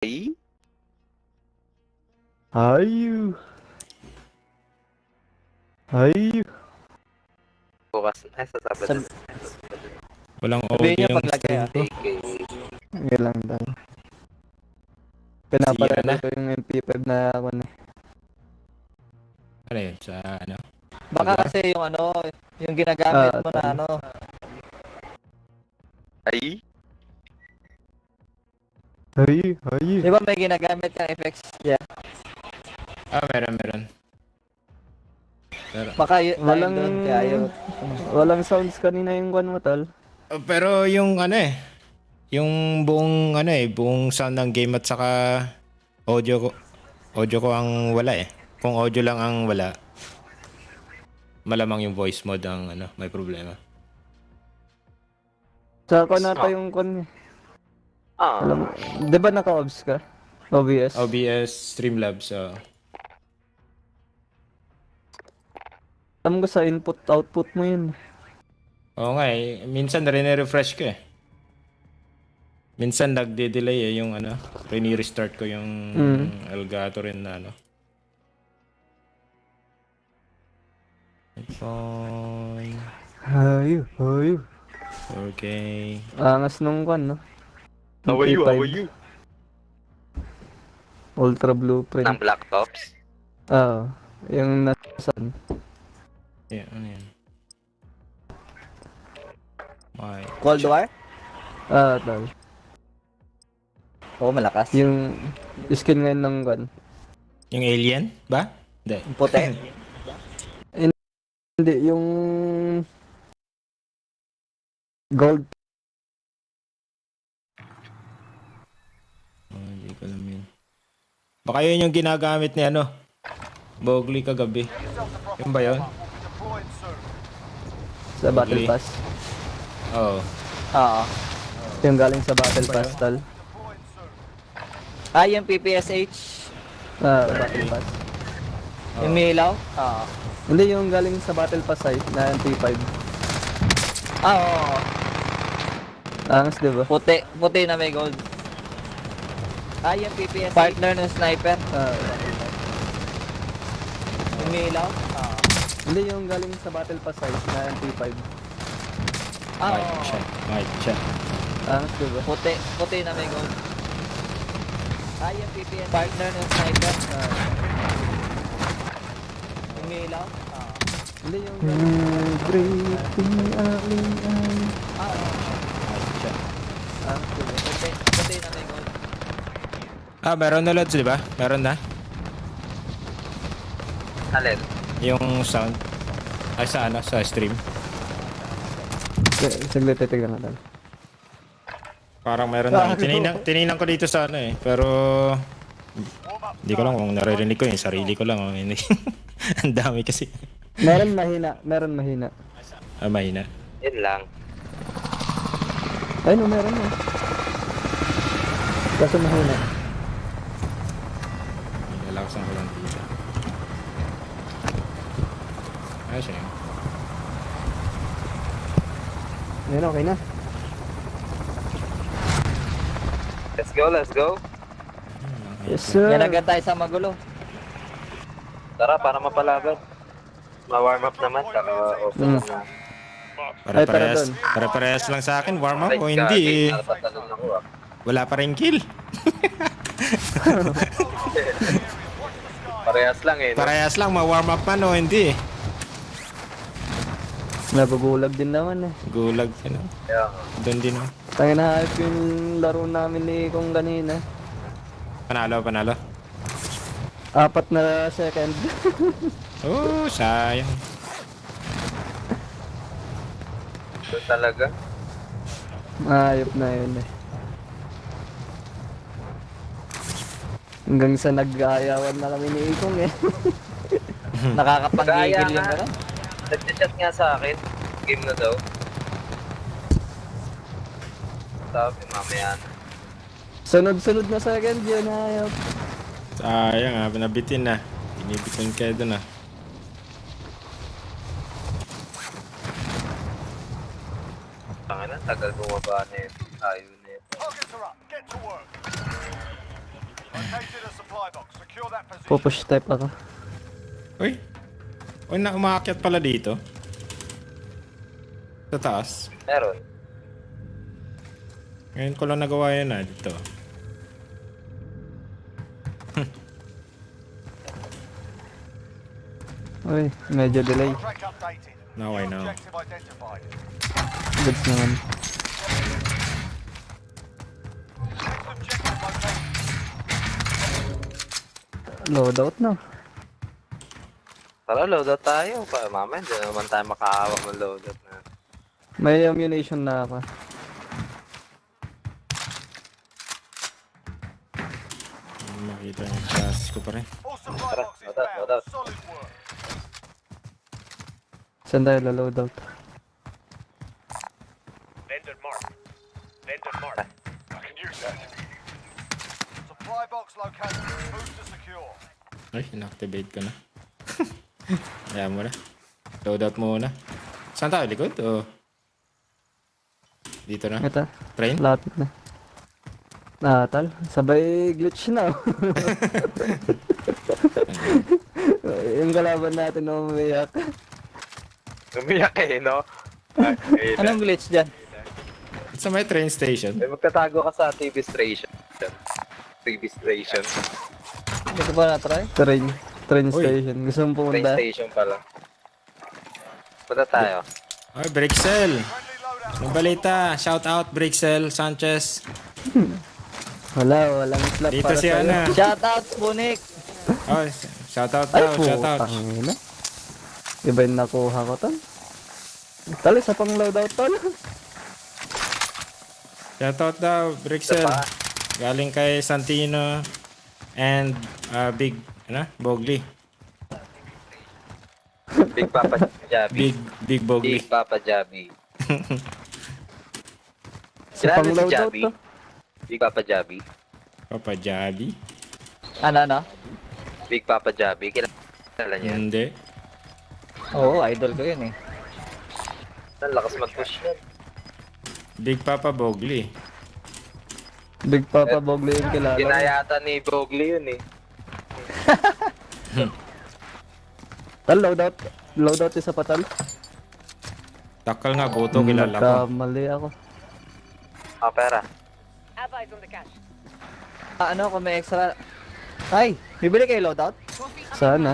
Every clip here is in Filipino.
Ay? Hayu. Hayu. Bukas. Ay, sa Sabado. Sab- Walang Sabihin audio niyo yung paglagay stream ko. AK. Ngayon lang tayo. Siya Pinapalala na. ko yung MP5 na ako na. Ano yun? Sa ano? Baka Diba? kasi yung ano, yung ginagamit mo na tama. ano. Ay? Hayu. Hayu. Di ba may ginagamit kang effects? Yeah. Meron. Pero, Baka yun, Walang... doon kaya yun. Walang sounds kanina yung kwan mo, tol. pero yung ano yung buong ano buong sound ng game at saka audio ko ang wala eh. Kung audio lang ang wala, malamang yung voice mode ang ano, may problema. Sa kwan nata yung kwan. Ah. Alam mo, di ba naka-obs ka? OBS? OBS Streamlabs, Alam ko sa input-output mo yun. oo nga minsan refresh ko eh. Minsan nagde-delay yung ano, restart ko yung Elgato rin na ano. iPhone. Hayu. Hayu. Okay. Angas nung kwan, no? How are you? MP5. How are you? Ultra Blueprint. Ng Black Ops? Oo. Yung nasan. Yeah, ano yan? Okay. Cold War? Tol. Oo, malakas. Yung skin ngayon ng kwan. Yung alien ba? Hindi. Yung puti. Hindi, yung... Gold. Hindi ko alam yun. Baka yun yung ginagamit ni ano, Bogli kagabi. Yun ba yun? Sa Battle Okay. Pass. Oo. Oo. Yung galing sa Battle Pass, tol. Ah, yung PPSH. Battle Pass. Yung Milaw? Oo. Hindi, yung galing sa Battle Pass site na MP5. Ah, oo. Angas, di ba? Puti. Puti na may gold. Ah, yung PPSH. Partner ng sniper. Yung Milaw? Oo. Hindi, yung galing sa Battle Pass site na MP5. Ah, Mic oo. check. Mic check. Angas, di ba? Puti. Puti na may gold. Ah, yung PPSH. Partner ng sniper. Yung Milaw? Oo. Hindi, yung galing... Breaking aling ay... Ah, oo. Mic check. Angas, di ba? Puti. Puti na may gold. Meron na loads, di ba? Meron na. Alin? Yung sound. Ay, sa ano? Sa stream. Saglit, titignan natin. Parang meron na. Tinignan ko dito sa ano eh. Pero... Hindi ko lang kung naririnig ko yung sarili ko lang. Hindi. Ang dami kasi. Meron mahina. Meron mahina. Mahina. Yun lang. Ay, no, meron eh. Kaso mahina. Nalaksan ko lang dito. Ayos yun. Ayun, okay na. Let's go, let's go. Yes, sir. Yan agad tayo sa magulo. Tara, para mapalaban. Ma-warm up naman. Saka open na. Ay, tara Pare-parehas. doon. Pare-parehas lang sa akin. Warm up Ay, o hindi eh. Nakapatanong ako ah. Wala pa rin kill. Parehas lang eh. No? Parehas lang. Ma-warm up man o hindi eh. Nabugulag din naman eh. Gulag. Ano? Kaya, Doon din oh. Tayo na hype yung laro namin ni Kung kanina. Panalo. 4 na second. Oh, sayang. ito talaga. Ayop na yun eh. Hanggang sa nag-aayawan na kami ni Ikong eh. Nakakapanggigil yung Kaya gano'n. Nag-chat nga sa akin. Game na daw. Sabi, mamaya na. Sunod-sunod na second yun, ayop. Sayang ah. Nabitin na. Inibitin kayo doon ah. Tangina, tagal bumaba na yun. Ayaw na yun. Located a supply box. Secure that position. Pupush type ako. Uy. Uy, na umaakyat pala dito. Sa taas. Meron. Ngayon ko lang nagawa yan dito. Uy, medyo delay. Contract updated. Now I New know. objective identified. Goods naman. Next objective located. Loadout na. Tara, loadout tayo. Mamaya, hindi naman tayo makahawak ng loadout na. May ammunition na ako. Makita yung class ko pa rin. All supply Tara, boxes loadout, found. loadout. Solid work. Saan tayo loadout? Vendor mark. Vendor mark. I can use that. Supply box located. Move to secure. Ay, inactivate ko na. Kaya mo na. Loadout muna. Saan tayo? Likod? O? Dito na? Ito, Train? lapit na. Tal, sabay glitch na. Yung kalaban natin na umiyak. Umiyak no? Ay, Anong glitch dyan? Sa may train station. magtatago ka sa TV station. TV station. Hindi ko pa na-try. Train Uy. station. Gusto mong Train pumunta? station pala. Punta tayo. Ay, Brixel! Friendly loadout. Anong balita? Shout out, Brixel Sanchez. Walang slap Dito para si sa'yo. Ana. Shoutout, Spunik! Oh, shout out Ay, daw, shout out. putang ina. Iba yung nakuha ko tol. Tal, isa pang loadout tol. Shout out daw, Brixel. Isa pa. Galing kay Santino and Big, Bogli. Big Papa Jabi. Big Bogli. Big Papa Jabi. Isa pang Kilala si loadout Jabi? to. Big Papa Jabi. Papa Jabi? Ano? Big Papa Jabi. Kilala niya. Hindi. Oo, idol ko yun eh. Ang lakas mag-push yan. Big Papa Bogli. Big Papa Bogle yung kilala. ko. Ginayata ni Bogli yun eh. Tal, loadout. Loadout isa pa tal. Takal nga, Boto, kilala ko. Nagkamali ako. Pera. Ano kung may extra... Ay, bibili kayo loadout? Sana.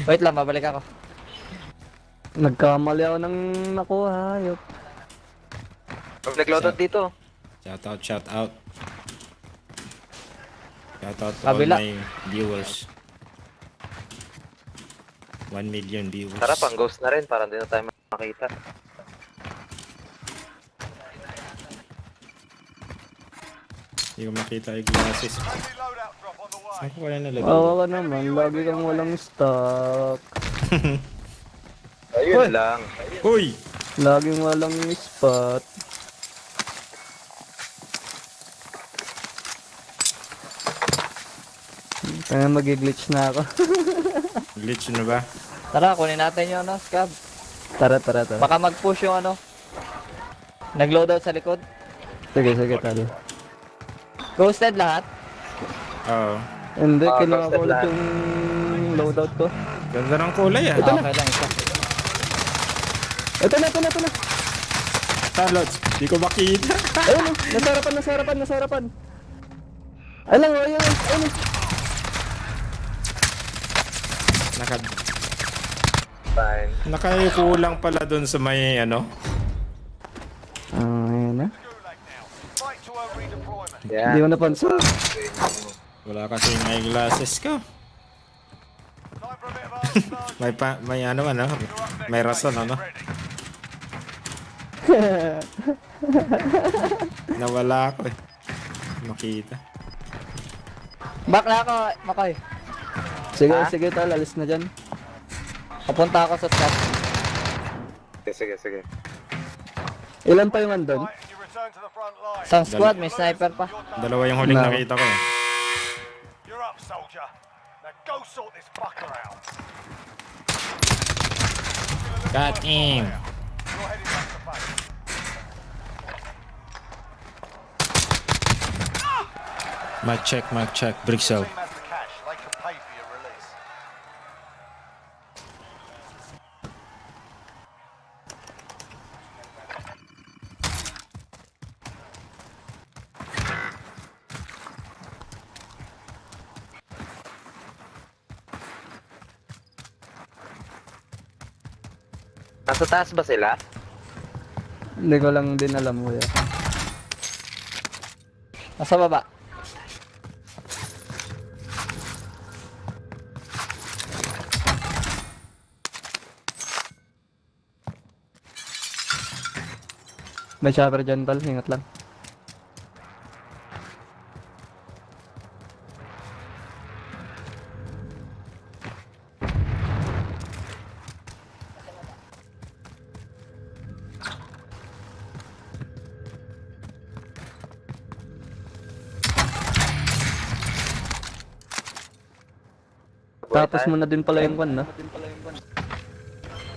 Wait lang, babalik ako. Nagkamali ako ng nakuha. Ayop. Pag nag-loadout dito. Shout out, shout out. Shout out to Kabila. all my viewers. 1 million viewers. Tara, pang ghost na rin. Para hindi na tayo makita. Hindi ko makita yung glasses. Friendly loadout drop on the way. Saan ko kaya nalagay? Awa ka naman. Lagi kang walang stock. Ayun lang. Uy! Laging walang spot. Kaya mag-glitch na ako. Glitch na ba? Tara, kunin natin yung scab. Tara. Baka mag-push yung nag-loadout sa likod. Sige, talo. Ghosted lahat. Oo. Hindi, kinuha ko basta ulit lahat. yung loadout ko. Ganda ng kulay ah. Okay lang isa. Ito na. Tarlots, di ko makita. Ayun, nasa harapan. Ayun. Fine. Nakayuko lang pala dun sa may Ayun na. Gulag now. Fight to a redeployment. Yan. Hindi ko napansin. Wala kasi yung eyeglasses ko. Time for a bit of arsenal. May may rason Ready. Nawala ako eh. Makita. Back na ako, Makoy. Sige, tal, alis na dyan. Papunta ako sa scab. Sige. Ilan pa yung andun? Right, and you return to the front line. Isang squad, may sniper pa. Dalawa yung huling No. nakita ko eh. You're up, soldier. Now go sort this fucker out. Got him. You're heading back to base. Mic check. Brick cell. Team has the cash. They can pay for your release. Nasa taas ba sila? Hindi ko lang din alam, kuya. Nasa baba. May chopper dyan, tol. Ingat lang. Tapos mo na din pala yung one, no?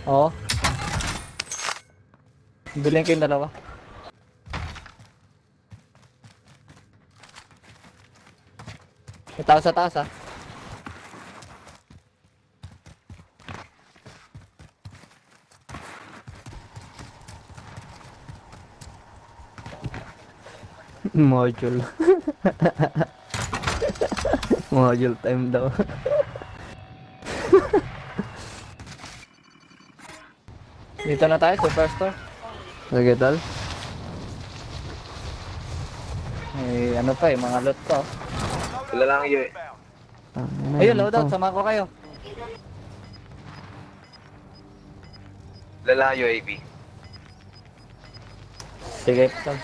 Oo. Bilhin ko yung dalawa. May tao sa taas, ah. Module. Module time daw. Dito na tayo, superstore. Sige, tol. May ano pa mga loot ko. Sila lang yun. Ayun, loadout, samahan ko kayo. Sila lang UAV. Sige, tol.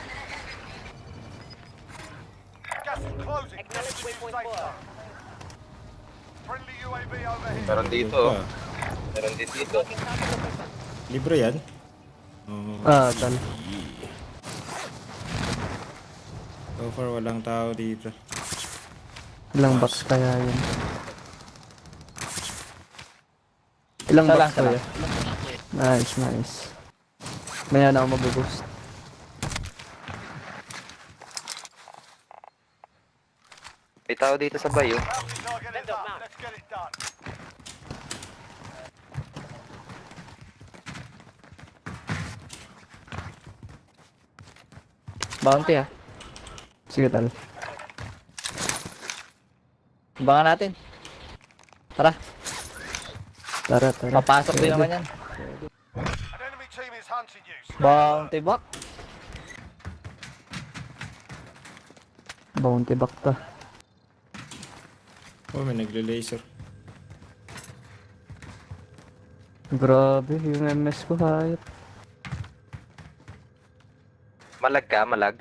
Gas is closing. Acknowledge waypoint 4. Friendly UAV overhead. Meron dito. Meron din dito. Libre yan? Oo. Tol. So far, walang tao dito. Ilang box kaya yun? Ilang Isa box lang, isa kaya? Nice. Maya na ako mag-boost. May tao dito sa bayo. Bounty target is up. Let's get it done. Bounty, ah. Sige, tol. Abangan natin. Tara, Tara. papasok din naman yan. An enemy team is hunting you. Bounty box. Bounty back ta. Oh, may nagle-laser. Grabe, yung MS ko hayop. Malag ka, malag.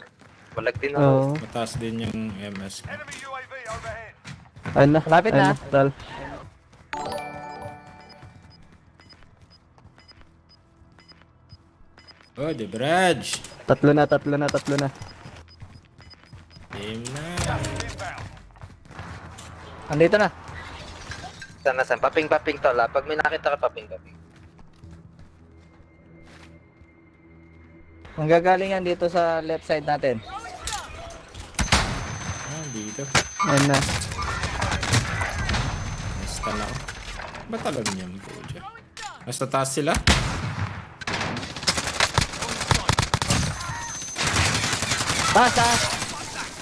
Malag din ako. Oo. Mataas din yung MS ko. Enemy UAV overhead. Ayun na. Malapit na. Tol. Oh, the bridge! Tatlo na. Game na. Inbound. Andito na. Saan? Paping tol. Pag may nakita ka, paping. Manggagaling yan dito sa left side natin. Ah, dito. Ayun na. Stun ako. Ba't alam niya po dyan? Nasa taas sila? Basta!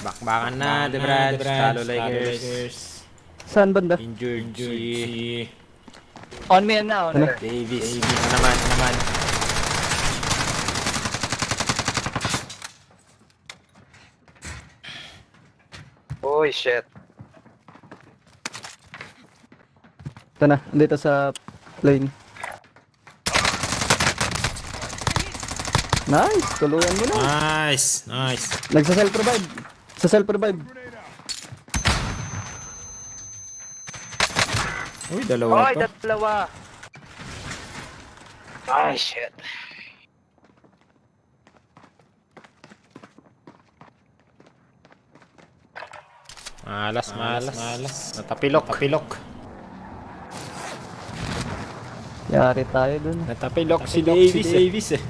Bakbakan na, the Brad. Talo Lakers. Saan banda? Injured si On me na, on me. Davis. Naman. Uy, shit. Ito na. Dito sa plane. Nice! Tulungan mo na. Nice. Nagsa-self-revive. Sa self-revive. Uy, dalawa Oy, pa. dalawa. Ay, shit. Malas. Natapilok. Yari tayo dun. Natapilok si Davis eh.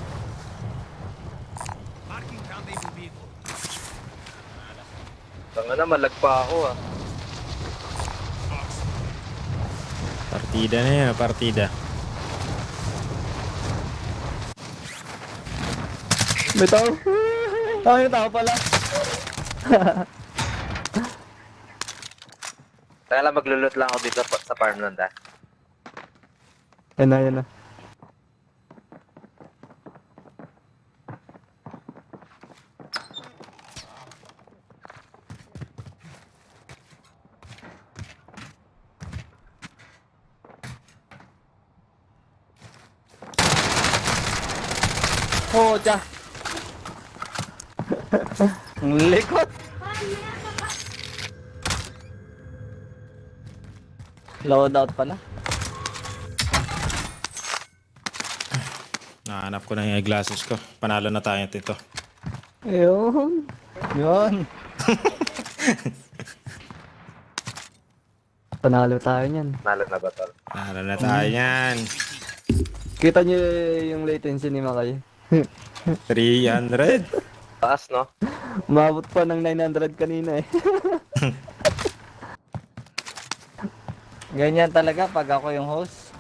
Wala, malag pa ako ah. Partida na yan, partida. May tao. Ah, may tao pala. Kaya lang maglulot lang ako dito sa farmland ah. Yan na, yan na. Oh, tiya. Ang likot. Loadout pala. Nahanap ko na yung eyeglasses ko. Panalo na tayo dito. Ayun. Yun. Panalo tayo niyan. Nalo na ba tol? Panalo na tayo yan. Kita niyo yung latency ni Makay. 300. Taas no? Umabot pa ng 900 kanina eh. Ganyan talaga pag ako yung host.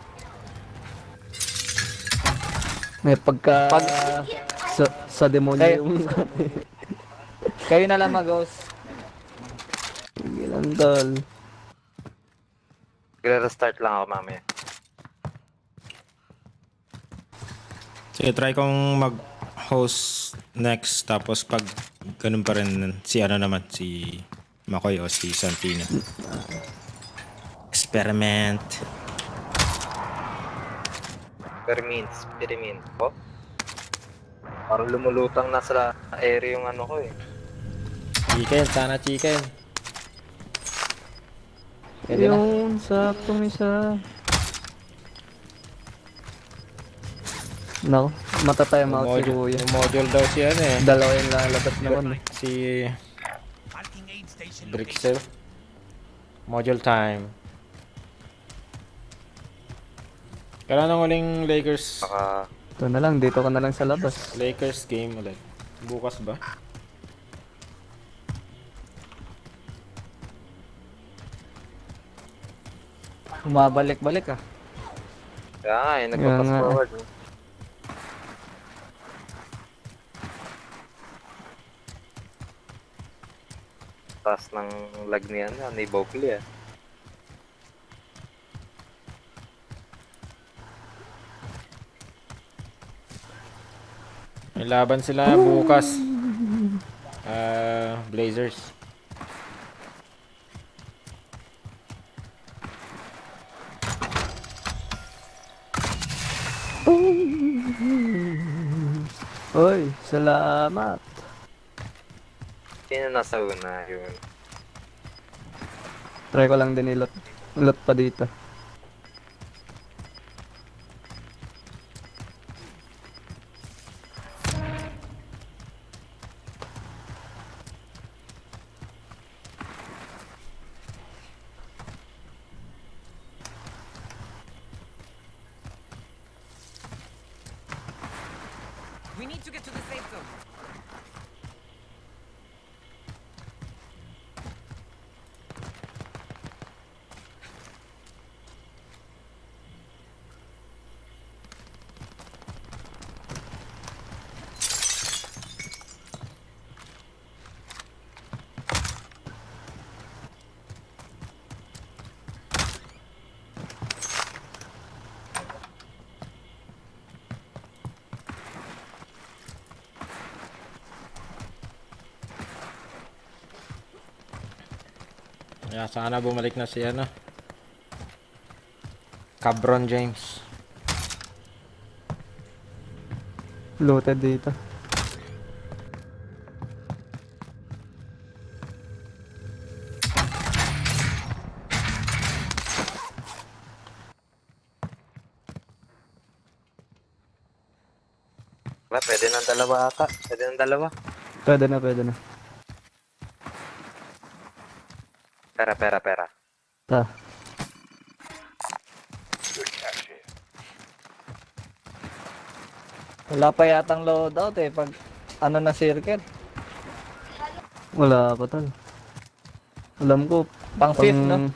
May pagka... sa demonyo Ay. yung... Kayo na lang mag-host. Ilan tol. Magre-restart lang ako mamaya. Sige, try kong mag-host next. Tapos pag ganun pa rin si ano naman, si Makoy o si Santino. Experiment. Experiment po. Parang lumulutang na sa area yung ano ko eh. Chicken, sana chicken. Pwede na. Yung saktong isa. No, matatay mo si Kuya. Yung module daw si ano eh. Dalawa yung lalabas naman eh. Si Brixel. Module time. Kailan ang huling Lakers Baka Ito na lang, dito ka na lang sa labas. Lakers game ulit? Bukas ba? Umabalik-balik ah. kaya nga eh, Kaya nagpa-pass nga. forward. Eh. Taas ng lag niya ni Bockley ah. May laban sila bukas. Blazers. Oy, salamat. Sino nasa una yun? Try ko lang din ilot. Ilot pa dito. We need to get to the safe zone. Kaya sana bumalik na si ano. Cabron James. Looted dito. Wala, pwede ng dalawa ata. Pwede ng dalawa. Pwede na, pwede na. Pera. Ta. Good catch here. Wala pa yatang loadout eh pag ano na circle. Wala pa tol. Alam ko, Pang fifth, no?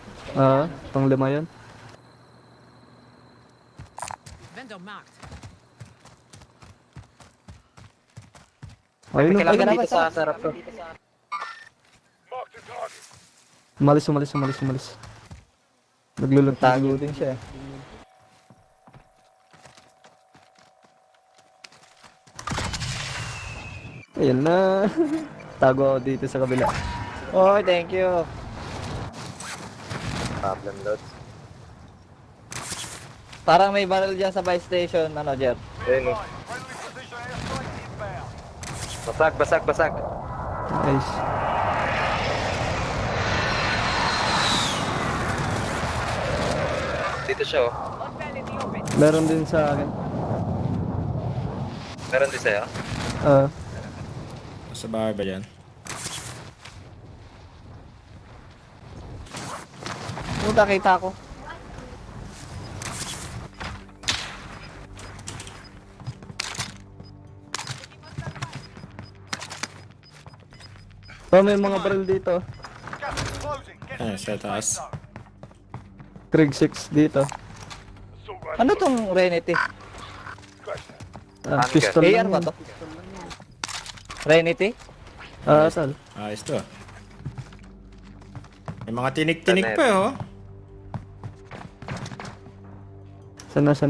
Pang 5 yun. Vendor marked. Ayun, no. Kailangan Ay, dito sa sarap to. Mark the target. Umalis. Naglulot. Tago din siya. Ayan na. Tago ako dito sa kabila. Oh, thank you. Problem loads. Parang may barrel dyan sa buy station, ano, Jer? Ayun, oh. Friendly precision airstrike inbound. Basag. Nice. Dito siya, oh. Meron din sa akin. Meron din sa'yo. Sa bahay ba yan? Puta, kita ko. May mga barrel dito. Gas is closing. Get Ayan, to sa the safe taas. zone. Krieg 6 dito. Assault rifle. Ano tong Renity? Crash that. Pistol AR lang ba yun. to? Renity? Tal. Ayos to. May mga tinik-tinik pa oh. Sana. Sa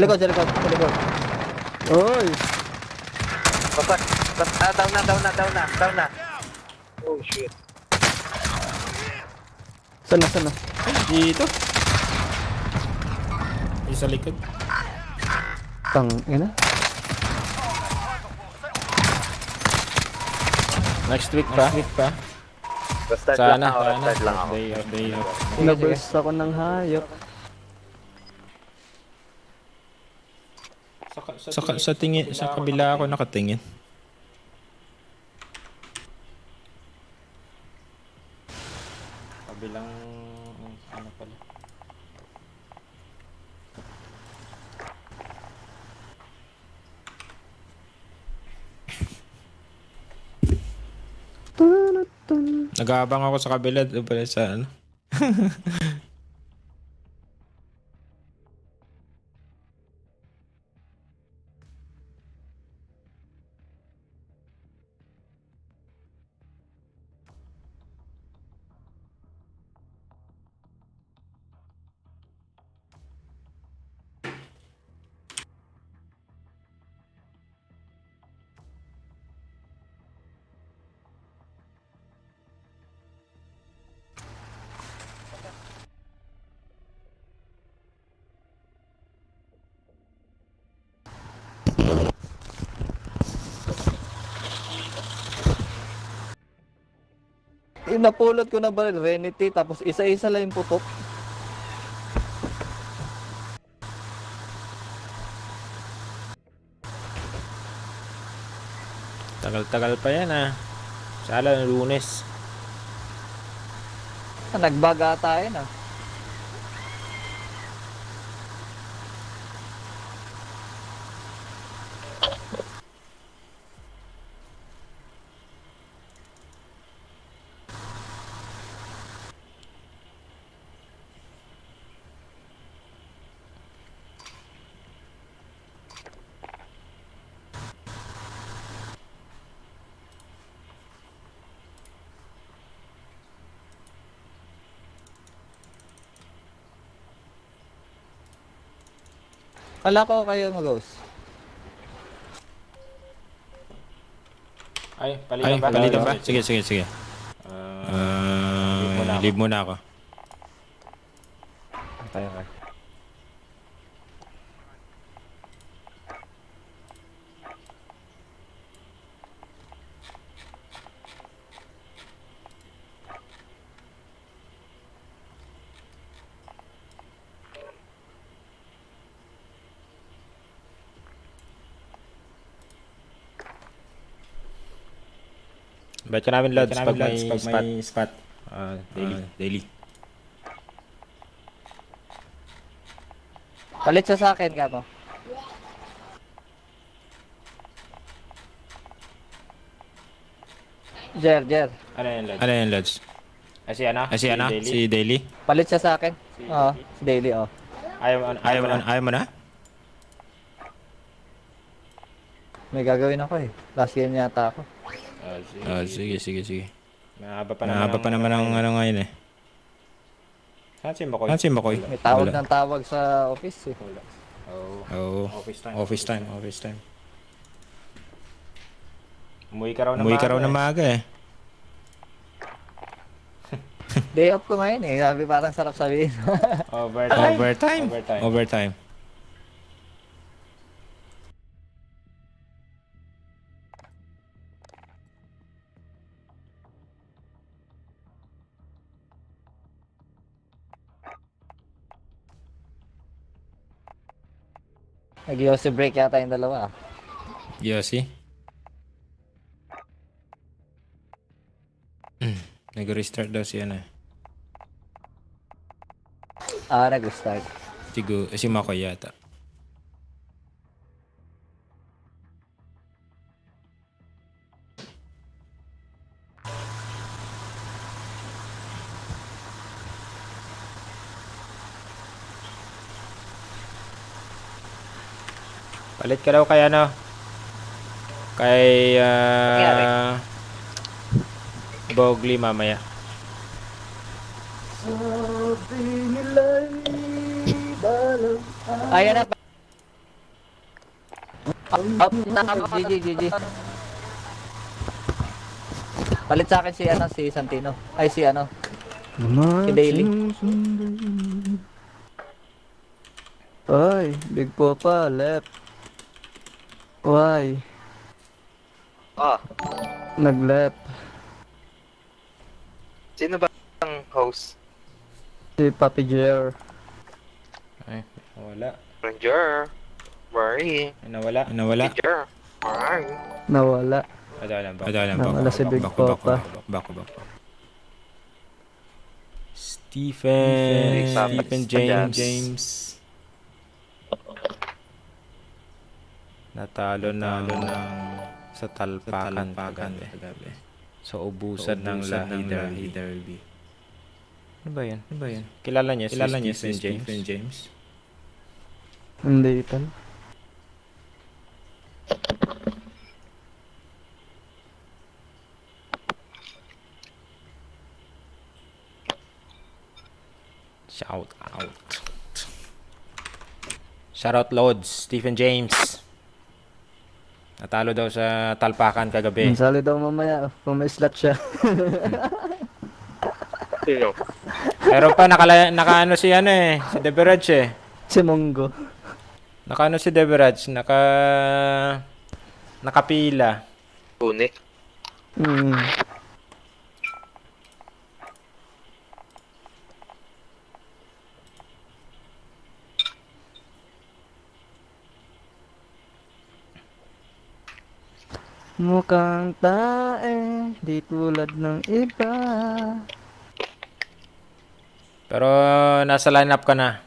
likod. Oy! Basag. Down na. Oh, shit. Sana. Dito. Isa likod. Ina. Next week pa. Basta Sana. start lang ako. Day off. Naburst ako ng hayop. Sa tingin, sa kabila ako nakatingin. Kabilang ano pala. Nag-aabang ako sa kabila doon pala sa ano. Napulot ko na barrel, Renity, tapos isa-isa lang yung putok. Tagal-tagal pa yan ah. Sala ng Lunes. Nagbaga tayo na. Kala ko kayo mag-ghost. Ay, palitan ba? Sige. Leave muna ako. Okay. Ba't ka namin loads pag may spot? Daily. Palit siya sa akin, Kamo. Jer. Ano yan loads? Si ano? Si Daily? Palit siya sa akin. Oo, si Daily, oh. Ayaw mo na? May gagawin ako eh. Last game yata ako. Sige. Mahaba pa naman ang ano ngayon eh. Saan si Makoy? May tawag Wala. ng tawag sa office eh. Oo. Office time. Umuwi ka raw na maaga eh. Day off ko ngayon eh. Sabi parang sarap sabihin. Overtime. Nag-Yossi break yata yung dalawa. Yossi? Nag-restart daw si ano eh. Nag-start. Si Makoy yata. Palit ka daw kay ano? Kay Bogli mamaya. Ayan na. GG. Palit sa akin si Santino. Ay, si Daily. Ay, Big Popa, left. Why? Nag-left. Sino ba ang host? Si Papi Jer. Ay, nawala. Ranger. Worry. Nawala. Ranger. Alright. Nawala. Nawala si Big Popa. Bako. Stephen James. Natalo ng sa talpakan kagabi. So ubusan ng Lahi Derby. Ano ba yan? Kilala niya si Stephen James? Hindi tal. Shout out Lods, Stephen James. Natalo daw sa talpakan kagabi. Sali daw mamaya kung may slot siya. Sino? Pero pa nakaano si si Deberaj eh. Si Mongo. Nakaano si Deberaj, nakapila. Pune. Mukhang tae, di tulad ng iba. Pero nasa lineup ka na.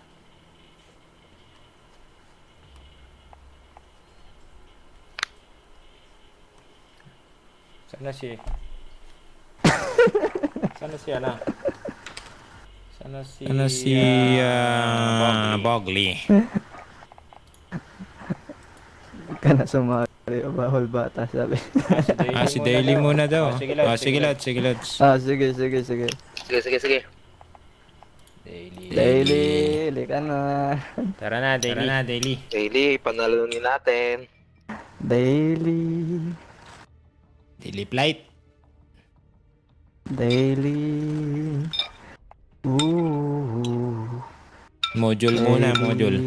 Sana si Bogli. Ka na sumali o bahol bata, sabi. Si Daily muna daw. Sige lads. Sige. Sige. Daily, lika na. Tara na, Daily. Daily, panalunin natin. Daily. Daily flight. Daily. Ooh. Module muna, module.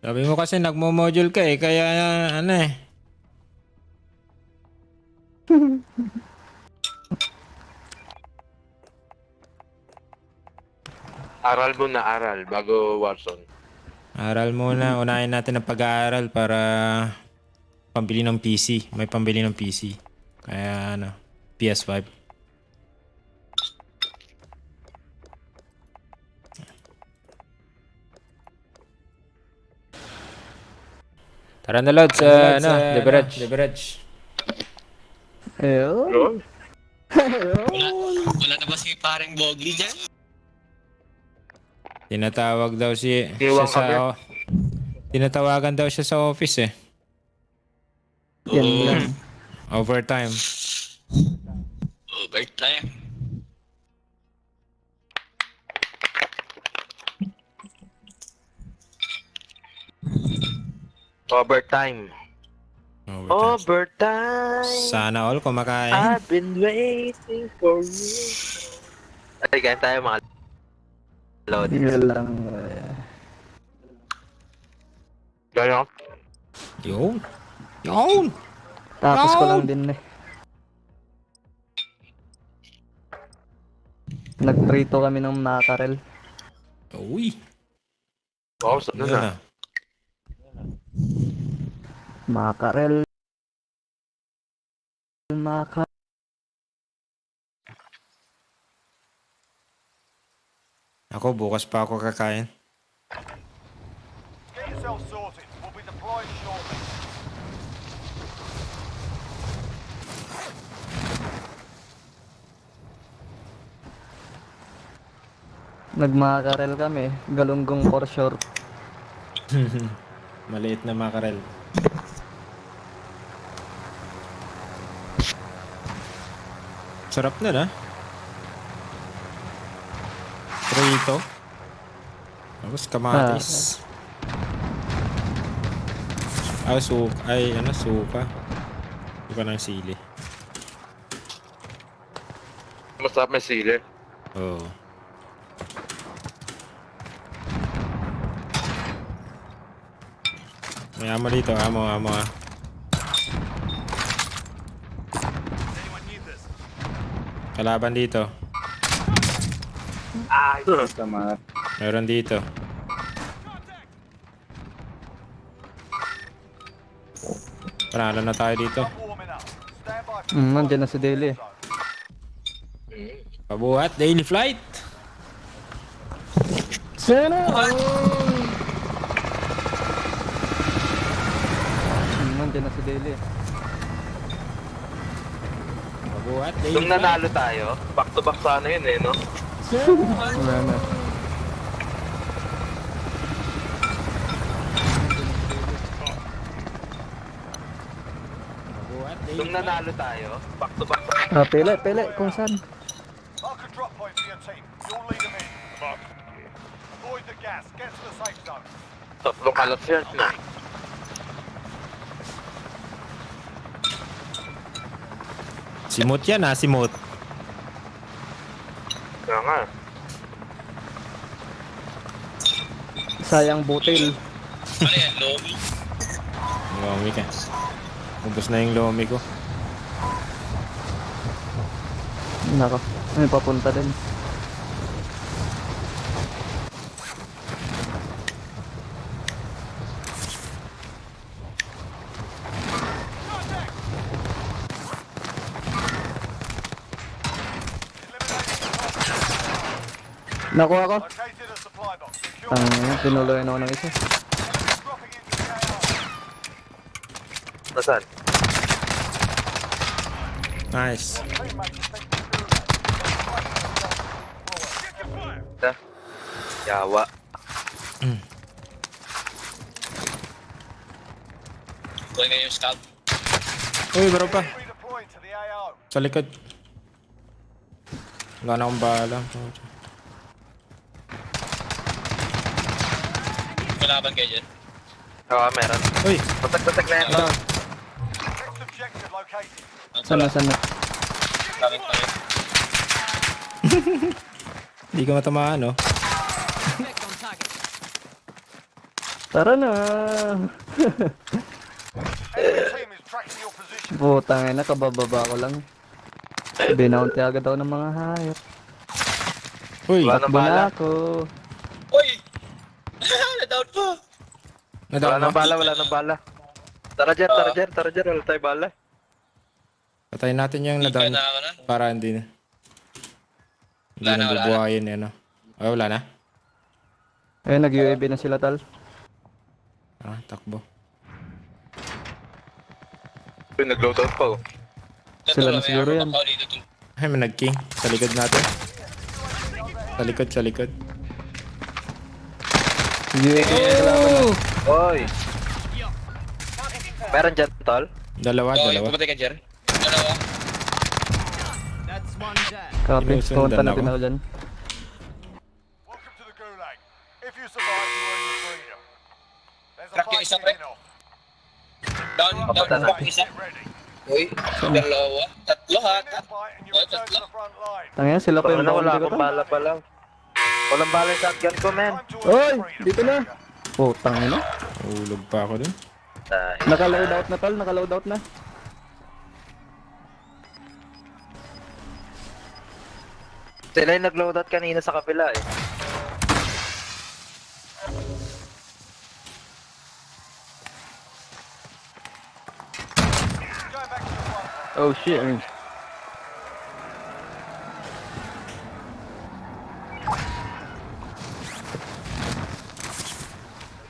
Sabi mo kasi nagmo-module ka eh, kaya ano eh. Aral muna, bago Warzone. Aral muna, unahin natin ang pag-aaral para pambili ng PC. May pambili ng PC. Kaya PS5. Tara na Lods, Deberaj. Ayun. Wala na ba si paring Bogli dyan? Tinatawag daw siya Iwan sa... Tinatawagan daw siya sa office eh. Yan lang. Overtime. Overtime. Overtime. Overtime. Sana all kumakain. I've been waiting for you. Ay, kain tayo mga Lodi. Yan lang. Gano'n? Yun. Yun. Tapos ko lang din eh. Nagprito kami ng mackerel. Uy. Wow, sa Yun na. na. Mackerel. Mackerel. Ako, bukas pa ako kakain. Get yourself sorted. We'll be deploying shortly. Nagmackerel kami. Galunggong for short. Maliit na mackerel. Sarap na na. Prito. Tapos kamatis. Suka. Suka ng sili. Masarap may sili. Oo. May amo dito, amo ah. Anyone need this? Kalaban dito. Ay, Meron dito. Panalo na tayo dito. Warming up. Stand by for Nandiyan na si Deli. Pabuhat, daily flight. Sana! Nandiyan na si Deli. Pabuhat, daily nung flight. nanalo tayo, back to back sana yun eh, no? Wala na. Pabuhat, daily Nung flight. nanalo tayo, back to back. Pele, kung saan? Mark a drop point for your team. You'll lead them in. Avoid the gas. Get to the safe zone. Tatlong kalat yan na. Simot yan ah, simot. Kaya nga. Sayang butil. Ano yan, Lomi? Lomi ka. Ubus na yung lomi ko. Nako, may papunta din. Nakuha ko. Located a supply box. Secure. Tinuloy na ako ng isa. Dropping into the AR. Nasaan? Nice. Teammates are taking Get your fire. Yawa. Kuha nga yung scout. Uy, baro pa. Redeploying to the AO. Sa likod. Wala na akong bala. Kalaban kayo dyan. Oo, meron. Uy! Patag-patag na yan. Ito. Next objective located. Ang Sana. Kalaban pa rin. Hindi ka matamaan, no? Effect on target. Tara na. Enemy team is tracking your position. Putang ina, kabababa ko lang. Binaunti agad ako ng mga hayop. Uy! Wala nang Takbo bala. na ako. Uy! Na-down po! Wala nang bala, wala nang bala. Tara, Jer. Wala tayo bala. Patayin natin yung Hindi ka nadown na ako na. para hindi na. Hindi Wala na, na wala na. bubuhayin eh, no? Ay, wala na? Eh, nag-UAV na sila, tal. Ah, takbo. Uy, nag-load out pa oh. Sila na siguro yan. Ako dito tol. Ay, may nag-king. Sa likod natin. Sa likod, sa likod. Yeah. Oy! Meron dyan, tol? Dalawa, Oh, dalawa. pumatay ka, Jer. Dalawa. That's one dead. Copy. Sinusundan Pumunta natin ako. ako dyan. Welcome to the Gulag. If you survive, you earn your freedom. There's a Crack yung fight isa, pre. kicking off. Down, Papunta na. down. Isa. Get ready. Uy, dalawa. Tatlo ha. Win this fight and you Oh, return to tatlo. the front line. Tangina, sila pa yung Wala boundary ko akong to. bala pa lang. Walang bala yung shotgun ko, men. Time to earn Oy! your freedom. Dito na. Oh, tangina. Ulog pa ako dun. Dahil. Naka-load out na tol, naka-load out na. Sila yung nag-load out kanina sa kapila eh. Going back to the front line. Oh shit.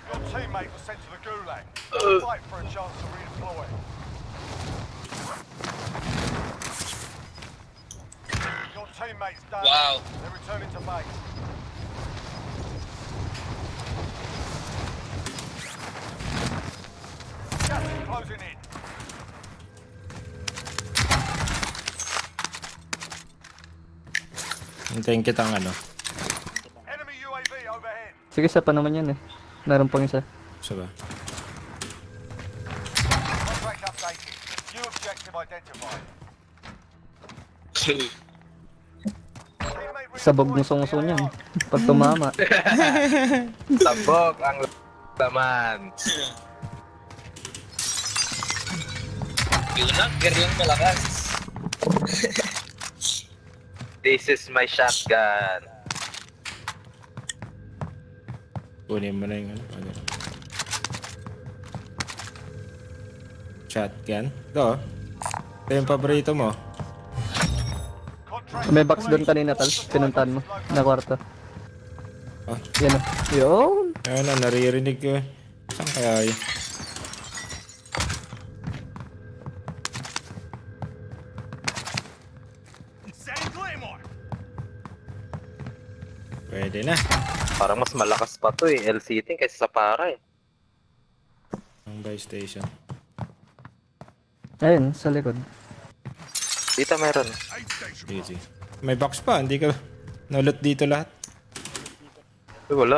Your teammate was sent to the Gulag. Fight for a chance to redeploy. Your teammate's done. Wow. They're returning to base. Gas is closing in. Hintayin kitang ano. Enemy UAV overhead. Sige, isa pa naman yan eh. Meron pang isa. Isa ba? Contract updated. New objective identified. Teammate Sabog ng redeployed to the sunguso niyan. AR. Pag tumama. Sabog ang laman. Yun na, gear yung malakas. This is my shotgun. Kunin mo na yung ano. Ano. Shotgun. Ito. Ito yung paborito mo. Contract May box doon kanina tal. Pinuntahan mo. Na kwarto. Oh. Yan o. Yun. Ayun na, naririnig ko. Saan kaya yun? Setting Claymore. Pwede na. Parang mas malakas pa to eh, LCT kaysa sa para eh. Ang buy station. Ayun, sa likod. Dito meron. Easy. May box pa, hindi ka nalot dito lahat. Uy, wala.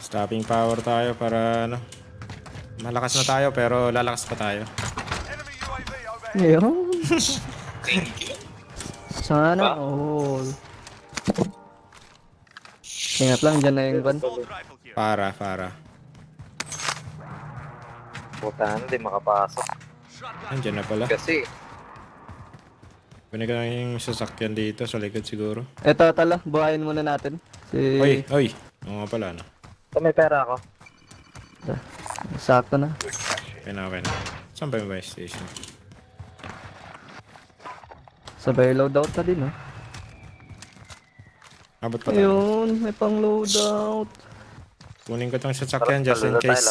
Stopping power tayo para ano. Malakas na tayo pero lalakas pa tayo. Enemy UAV overhead. Yun. Thank you. Sana all. Ingat lang, dyan na yung van. Para. Puta, hindi makapasok. Andiyan na pala. Kasi, Kunin ka lang yung sasakyan dito sa likod siguro. Eto tala, buhayin muna natin. Si... Oy! Oo nga pala, no? ito may pera ako. Sakto na. Okay na. Saan ba yung buy station? Sabay loadout na din, oh. Abot pa tayo. Ayun, may pang loadout. Kunin ko tong sasakyan just in case.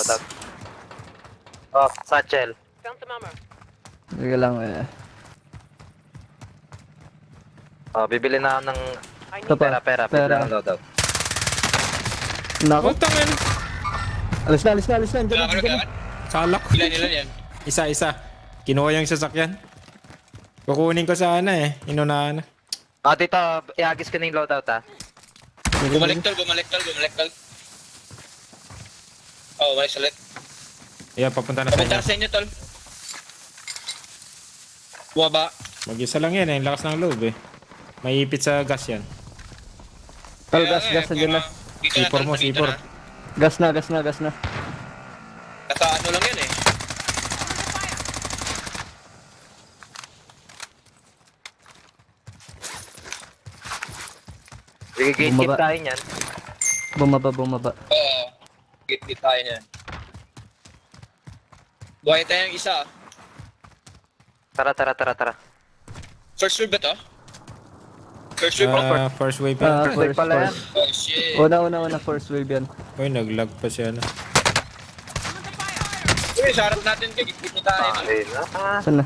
Oh, satchel. Found some ammo. Sige lang, eh. Oh, bibili na ako ng Ito pa. pera. Bibili na ng loadout. Nako. Utang yan! Alis na. Diyan na, Wala ka diyan na. na. Salak! Ilan yan? Isa. Kinuha yung sasakyan. Kukunin ko sana eh. Inunahan na. Ah, dito, iagis ko na yung loadout ah. Bumalik tol. Oh, balik ulit. Yeah, papunta na sa Papunta inyo. sa inyo tol. Bumaba. Mag-isa lang yan eh. Lakas ng loob eh. May ipit sa gas yan. Tal, gas, nandiyan na. Dito na C4 tol. mo, Dito C4. na. Gas na. Nasa ano lang yan eh. Sige, gate Bumaba. tayo niyan. Bumaba. Oo. Git tayo niyan. Buhay tayo yung isa. Tara. First floor ba to? First wave bro. First wave Ah, yan. first, pala yan. first. Oh shit. Una, first wave yan. Uy, naglag pa siya na. Uy, sarap natin kay git-git tayo. Ayun na. Saan na?